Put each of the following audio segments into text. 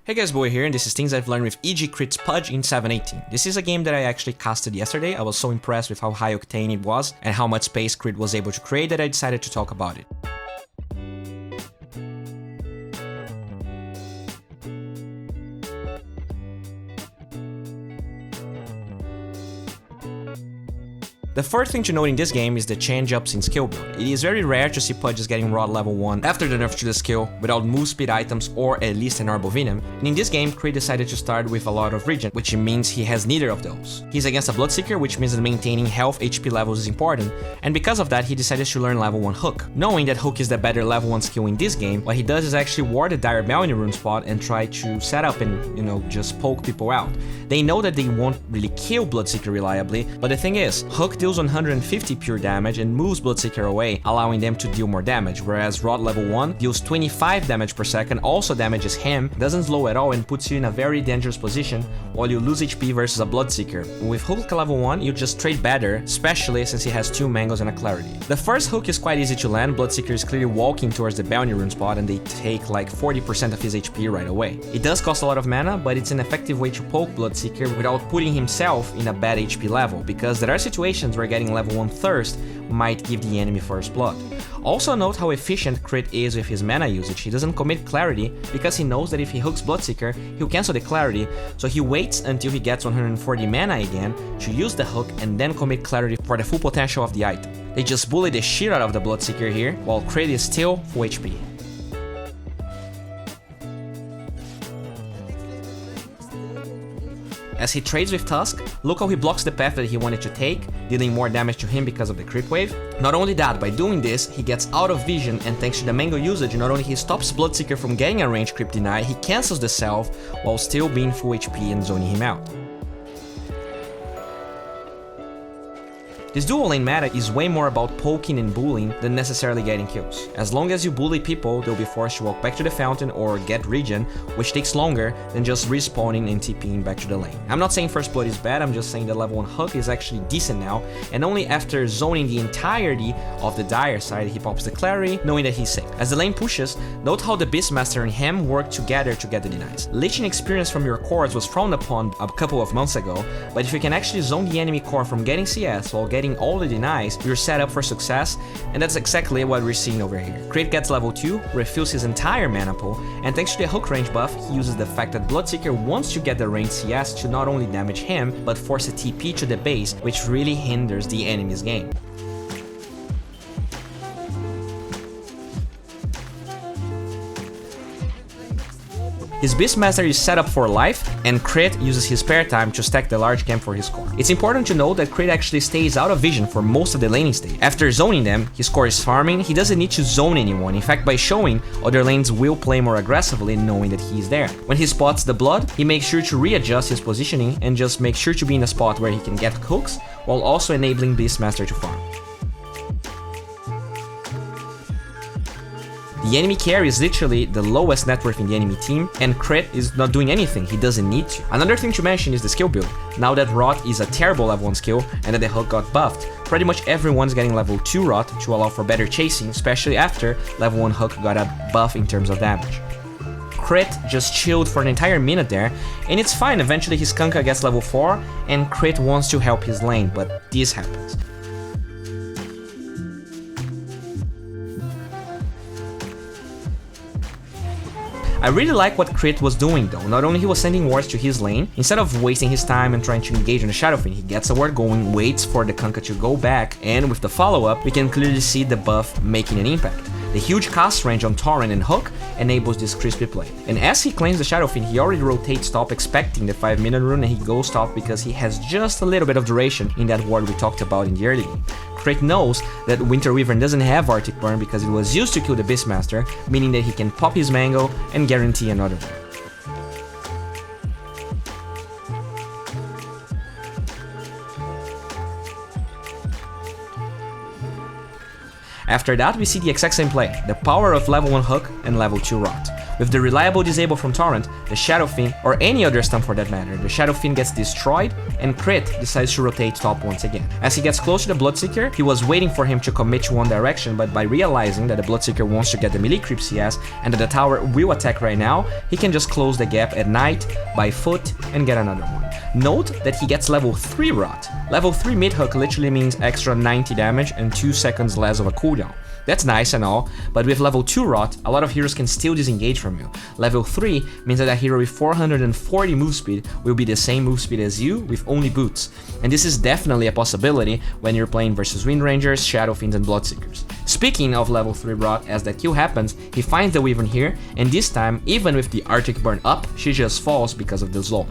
Hey guys, Bowie here, and this is things I've learned with EG.Cr1t's Pudge in 7.18. This is a game that I actually casted yesterday. I was so impressed with how high octane it was and how much space Cr1t was able to create that I decided to talk about it. The first thing to note in this game is the change-ups in skill build. It is very rare to see Pudges getting Rod level 1 after the nerf to the skill without move speed items or at least an Arbovenom, and in this game Cr1t decided to start with a lot of regen, which means he has neither of those. He's against a Bloodseeker, which means that maintaining health HP levels is important, and because of that he decided to learn level 1 Hook. Knowing that Hook is the better level 1 skill in this game, what he does is actually ward the Dire Bounty rune spot and try to set up and, just poke people out. They know that they won't really kill Bloodseeker reliably, but the thing is, Hook deals 150 pure damage and moves Bloodseeker away, allowing them to deal more damage, whereas Rod level 1 deals 25 damage per second, also damages him, doesn't slow at all and puts you in a very dangerous position while you lose HP versus a Bloodseeker. With Hook level 1, you just trade better, especially since he has 2 Mangoes and a Clarity. The first Hook is quite easy to land. Bloodseeker is clearly walking towards the Bounty rune spot and they take like 40% of his HP right away. It does cost a lot of mana, but it's an effective way to poke Bloodseeker without putting himself in a bad HP level, because there are situations where getting level 1 Thirst might give the enemy first blood. Also note how efficient Cr1t is with his mana usage. He doesn't commit Clarity because he knows that if he hooks Bloodseeker, he'll cancel the Clarity, so he waits until he gets 140 mana again to use the hook and then commit Clarity for the full potential of the item. They just bully the shit out of the Bloodseeker here, while Cr1t is still full HP. As he trades with Tusk, look how he blocks the path that he wanted to take, dealing more damage to him because of the crit wave. Not only that, by doing this, he gets out of vision, and thanks to the Mango usage, not only he stops Bloodseeker from getting a range creep deny, he cancels the self while still being full HP and zoning him out. This dual lane meta is way more about poking and bullying than necessarily getting kills. As long as you bully people, they'll be forced to walk back to the fountain or get regen, which takes longer than just respawning and TPing back to the lane. I'm not saying first blood is bad, I'm just saying that level 1 Hook is actually decent now, and only after zoning the entirety of the Dire side he pops the Clarity, knowing that he's safe. As the lane pushes, note how the Beastmaster and him work together to get the denies. Leeching experience from your cores was frowned upon a couple of months ago, but if you can actually zone the enemy core from getting CS while getting all the denies, you're set up for success, and that's exactly what we're seeing over here. Cr1t gets level 2, refills his entire mana pool, and thanks to the hook range buff, he uses the fact that Bloodseeker wants to get the range CS to not only damage him, but force a TP to the base, which really hinders the enemy's game. His Beastmaster is set up for life, and Cr1t uses his spare time to stack the large camp for his core. It's important to note that Cr1t actually stays out of vision for most of the laning stage. After zoning them, his core is farming, he doesn't need to zone anyone. In fact, by showing, other lanes will play more aggressively knowing that he's there. When he spots the blood, he makes sure to readjust his positioning and just make sure to be in a spot where he can get hooks, while also enabling Beastmaster to farm. The enemy carry is literally the lowest net worth in the enemy team, and Cr1t is not doing anything, he doesn't need to. Another thing to mention is the skill build. Now that Rot is a terrible level 1 skill, and that the hook got buffed, pretty much everyone's getting level 2 Rot to allow for better chasing, especially after level 1 hook got a buff in terms of damage. Cr1t just chilled for an entire minute there, and it's fine, eventually his Kunkka gets level 4, and Cr1t wants to help his lane, but this happens. I really like what Cr1t was doing though. Not only he was sending wards to his lane, instead of wasting his time and trying to engage on the Shadow Fiend, he gets a ward going, waits for the Kunkka to go back, and with the follow-up, we can clearly see the buff making an impact. The huge cast range on Torrent and Hook enables this crispy play. And as he claims the Shadow Fiend, he already rotates top expecting the 5-minute rune, and he goes top because he has just a little bit of duration in that ward we talked about in the early game. Cr1t knows that Winter Wyvern doesn't have Arctic Burn because it was used to kill the Beastmaster, meaning that he can pop his Mango and guarantee another one. After that, we see the exact same play, the power of level 1 Hook and level 2 Rot. With the reliable disable from Torrent, the Shadow Fiend, or any other stun for that matter, the Shadow Fiend gets destroyed, and Crit decides to rotate top once again. As he gets close to the Bloodseeker, he was waiting for him to commit to one direction, but by realizing that the Bloodseeker wants to get the melee creeps he has, and that the tower will attack right now, he can just close the gap at night, by foot, and get another one. Note that he gets level 3 Rot. Level 3 mid-hook literally means extra 90 damage and 2 seconds less of a cooldown. That's nice and all, but with level 2 Rot, a lot of heroes can still disengage from you. Level 3 means that a hero with 440 move speed will be the same move speed as you with only boots. And this is definitely a possibility when you're playing versus Wind Rangers, Shadow Fiends, and Bloodseekers. Speaking of level 3 Rot, as that kill happens, he finds the Wyvern here, and this time, even with the Arctic Burn up, she just falls because of the slow.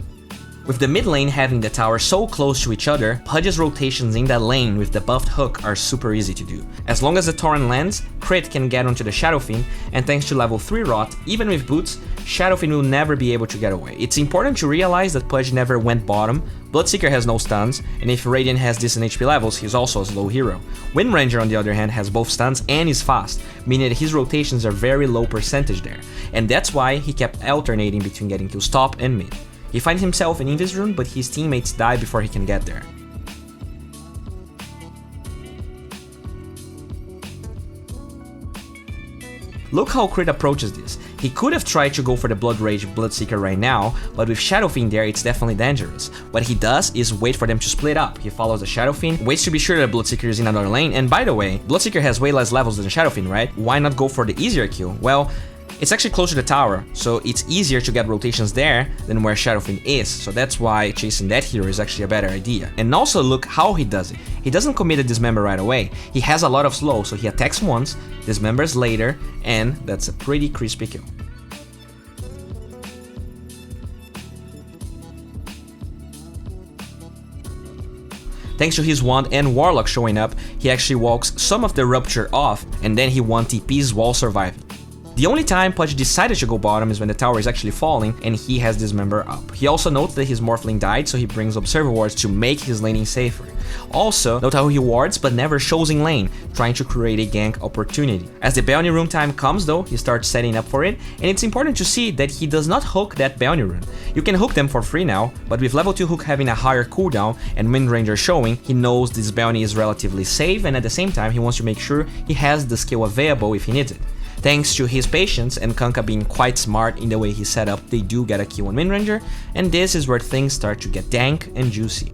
With the mid lane having the tower so close to each other, Pudge's rotations in that lane with the buffed hook are super easy to do. As long as the Torrent lands, Crit can get onto the Shadow Fiend, and thanks to level 3 Rot, even with boots, Shadow Fiend will never be able to get away. It's important to realize that Pudge never went bottom, Bloodseeker has no stuns, and if Radiant has decent HP levels, he's also a slow hero. Wind Ranger on the other hand has both stuns and is fast, meaning that his rotations are very low percentage there, and that's why he kept alternating between getting kills top and mid. He finds himself in Invis Rune, but his teammates die before he can get there. Look how Crit approaches this. He could have tried to go for the Blood Rage Bloodseeker right now, but with Shadow Fiend there, it's definitely dangerous. What he does is wait for them to split up. He follows the Shadow Fiend, waits to be sure that Bloodseeker is in another lane, and by the way, Bloodseeker has way less levels than Shadow Fiend, right? Why not go for the easier kill? Well, it's actually closer to the tower, so it's easier to get rotations there than where Shadow Fiend is, so that's why chasing that hero is actually a better idea. And also look how he does it. He doesn't commit a dismember right away. He has a lot of slow, so he attacks once, dismembers later, and that's a pretty crispy kill. Thanks to his wand and Warlock showing up, he actually walks some of the rupture off, and then he 1-TPs while surviving. The only time Pudge decided to go bottom is when the tower is actually falling and he has Dismember up. He also notes that his Morphling died, so he brings Observer Wards to make his laning safer. Also, note how he wards but never shows in lane, trying to create a gank opportunity. As the Bounty Rune time comes though, he starts setting up for it, and it's important to see that he does not hook that Bounty Rune. You can hook them for free now, but with level 2 hook having a higher cooldown and Wind Ranger showing, he knows this bounty is relatively safe, and at the same time he wants to make sure he has the skill available if he needs it. Thanks to his patience and Kunkka being quite smart in the way he set up, they do get a kill on Wind Ranger, and this is where things start to get dank and juicy.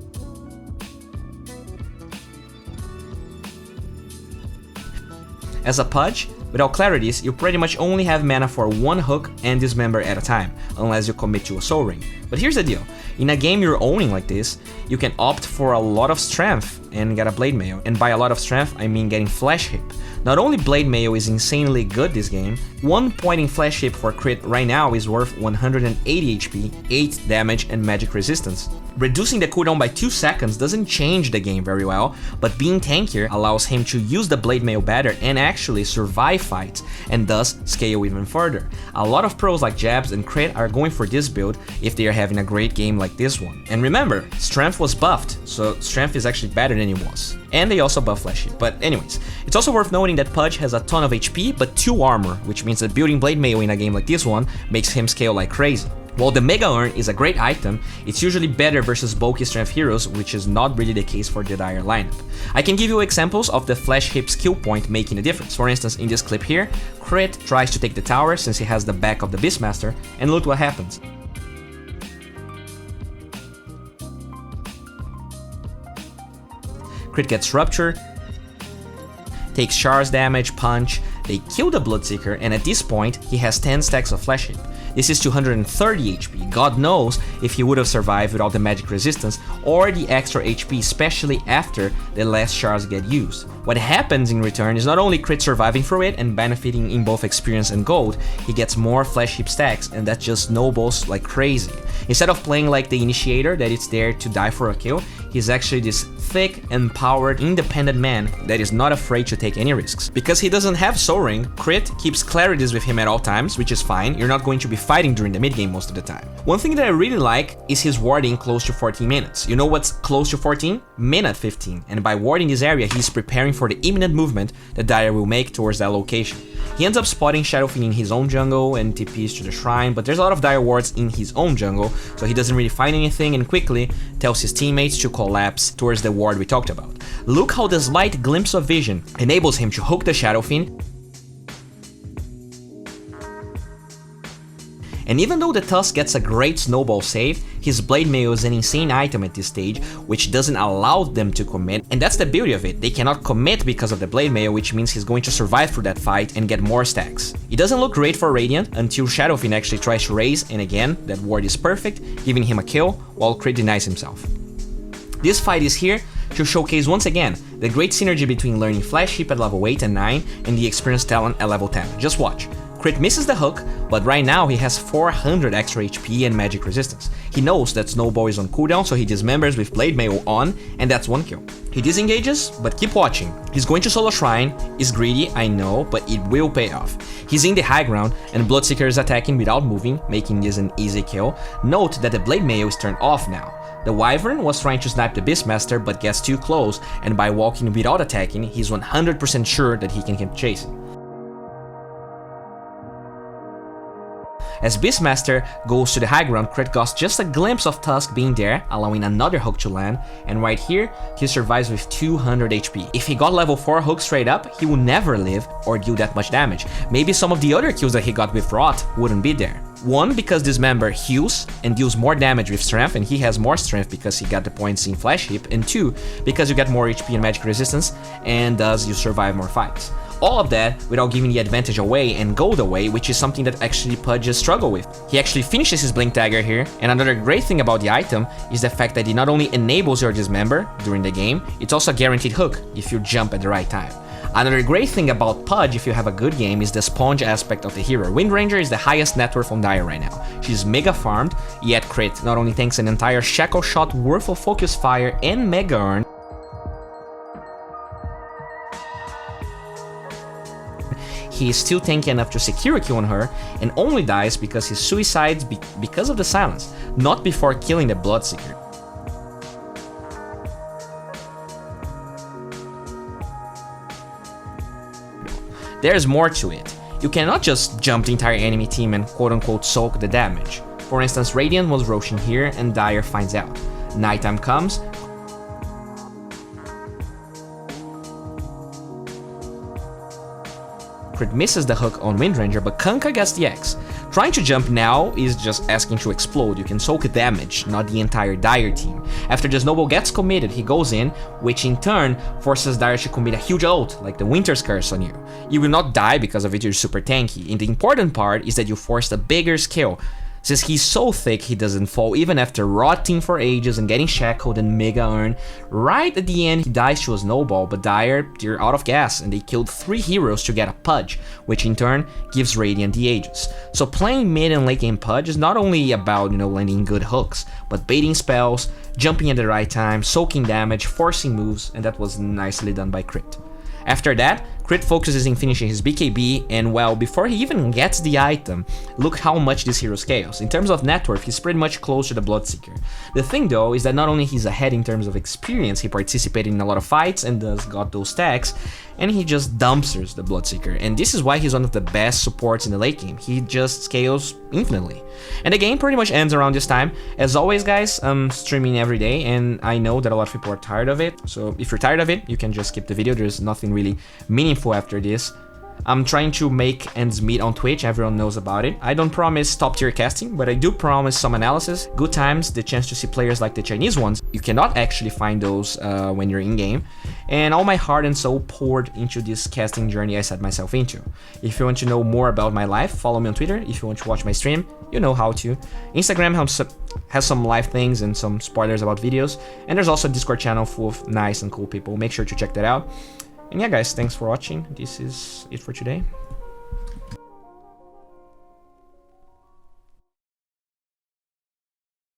As a Pudge, without clarities, you pretty much only have mana for one hook and Dismember at a time, unless you commit to a Soul Ring. But here's the deal, in a game you're owning like this, you can opt for a lot of strength and get a Blade Mail, and by a lot of strength I mean getting Flash Hip. Not only Blade Mail is insanely good this game, 1 point in Flash Hip for crit right now is worth 180 HP, 8 damage and magic resistance. Reducing the cooldown by 2 seconds doesn't change the game very well, but being tankier allows him to use the Blade Mail better and actually survive fights, and thus scale even further. A lot of pros like Jabs and Crit are going for this build if they are having a great game like this one. And remember, Strength was buffed, so Strength is actually better than it was. And they also buff Flash Hip. But anyways, it's also worth noting that Pudge has a ton of HP but 2 armor, which means that building Blade Mail in a game like this one makes him scale like crazy. While the Mega Urn is a great item, it's usually better versus bulky strength heroes, which is not really the case for the Dire lineup. I can give you examples of the Flash Hip skill point making a difference. For instance, in this clip here, Crit tries to take the tower since he has the back of the Beastmaster, and look what happens. Crit gets Rupture, takes Char's damage, punch, they kill the Bloodseeker, and at this point, he has 10 stacks of Flash Hip. This is 230 HP, God knows if he would have survived without the magic resistance or the extra HP, especially after the last shards get used. What happens in return is not only Crit surviving through it and benefiting in both experience and gold, he gets more Flash Hip stacks, and that just snowballs like crazy. Instead of playing like the Initiator that is there to die for a kill, he's actually this thick, empowered, independent man that is not afraid to take any risks. Because he doesn't have Soul Ring, Crit keeps clarities with him at all times, which is fine. You're not going to be fighting during the mid game most of the time. One thing that I really like is his warding close to 14 minutes. You know what's close to 14? Minute 15. And by warding this area, he's preparing for the imminent movement that Dire will make towards that location. He ends up spotting Shadow Fiend in his own jungle and TPs to the shrine, but there's a lot of Dire wards in his own jungle, so he doesn't really find anything and quickly tells his teammates to collapse towards the ward we talked about. Look how the slight glimpse of vision enables him to hook the Shadow Fiend. And even though the Tusk gets a great snowball save, his Blade Mail is an insane item at this stage, which doesn't allow them to commit, and that's the beauty of it. They cannot commit because of the Blade Mail, which means he's going to survive through that fight and get more stacks. It doesn't look great for Radiant until Shadow Fiend actually tries to raise, and again, that ward is perfect, giving him a kill, while Crit denies himself. This fight is here to showcase once again the great synergy between learning Flash Hip at level 8 and 9 and the Experienced Talent at level 10. Just watch. Crit misses the hook, but right now he has 400 extra HP and magic resistance. He knows that Snowball is on cooldown, so he dismembers with Blade Mail on, and that's one kill. He disengages, but keep watching. He's going to solo Shrine, is greedy, I know, but it will pay off. He's in the high ground, and Bloodseeker is attacking without moving, making this an easy kill. Note that the Blade Mail is turned off now. The Wyvern was trying to snipe the Beastmaster, but gets too close, and by walking without attacking, he's 100% sure that he can keep chasing. As Beastmaster goes to the high ground, Crit got just a glimpse of Tusk being there, allowing another hook to land, and right here, he survives with 200 HP. If he got level 4 hook straight up, he would never live or deal that much damage. Maybe some of the other kills that he got with Rot wouldn't be there. One, because this member heals and deals more damage with strength, and he has more strength because he got the points in Flash Hip, and two, because you get more HP and magic resistance, and thus you survive more fights. All of that without giving the advantage away and gold away, which is something that actually Pudge struggle with. He actually finishes his Blink Dagger here, and another great thing about the item is the fact that it not only enables your dismember during the game, it's also a guaranteed hook if you jump at the right time. Another great thing about Pudge, if you have a good game, is the sponge aspect of the hero. Windranger is the highest net worth on Dire right now. She's mega farmed, yet Crit not only tanks an entire Shackle Shot worth of Focus Fire and Mega Earn, he is still tanky enough to secure a kill on her, and only dies because he suicides because of the silence, not before killing the Bloodseeker. There's more to it. You cannot just jump the entire enemy team and quote-unquote soak the damage. For instance, Radiant was rushing here and Dire finds out. Nighttime comes, Crit misses the hook on Windranger, but Kunkka gets the X. Trying to jump now is just asking to explode. You can soak damage, not the entire Dire team. After the snowball gets committed, he goes in, which in turn forces Dire to commit a huge ult, like the Winter's Curse on you. You will not die because of it, you're super tanky, and the important part is that you forced a bigger skill. Since he's so thick, he doesn't fall even after rotting for ages and getting shackled and Mega Earn. Right at the end, he dies to a snowball, but Dire, they're out of gas, and they killed 3 heroes to get a Pudge, which in turn gives Radiant the Aegis. So playing mid and late game Pudge is not only about, landing good hooks, but baiting spells, jumping at the right time, soaking damage, forcing moves, and that was nicely done by Crit. After that, Crit focuses in finishing his BKB, and well, before he even gets the item, look how much this hero scales. In terms of net worth, he's pretty much close to the Bloodseeker. The thing though is that not only he's ahead in terms of experience, he participated in a lot of fights and thus got those stacks, and he just dumpsters the Bloodseeker, and this is why he's one of the best supports in the late game. He just scales infinitely. And the game pretty much ends around this time. As always guys, I'm streaming every day, and I know that a lot of people are tired of it, so if you're tired of it, you can just skip the video. There's nothing really meaningful after this. I'm trying to make ends meet on Twitch, everyone knows about it. I don't promise top tier casting, but I do promise some analysis, good times, the chance to see players like the Chinese ones. You cannot actually find those when you're in-game. And all my heart and soul poured into this casting journey I set myself into. If you want to know more about my life, follow me on Twitter. If you want to watch my stream, you know how to. Instagram has some live things and some spoilers about videos. And there's also a Discord channel full of nice and cool people. Make sure to check that out. And yeah guys, thanks for watching. This is it for today.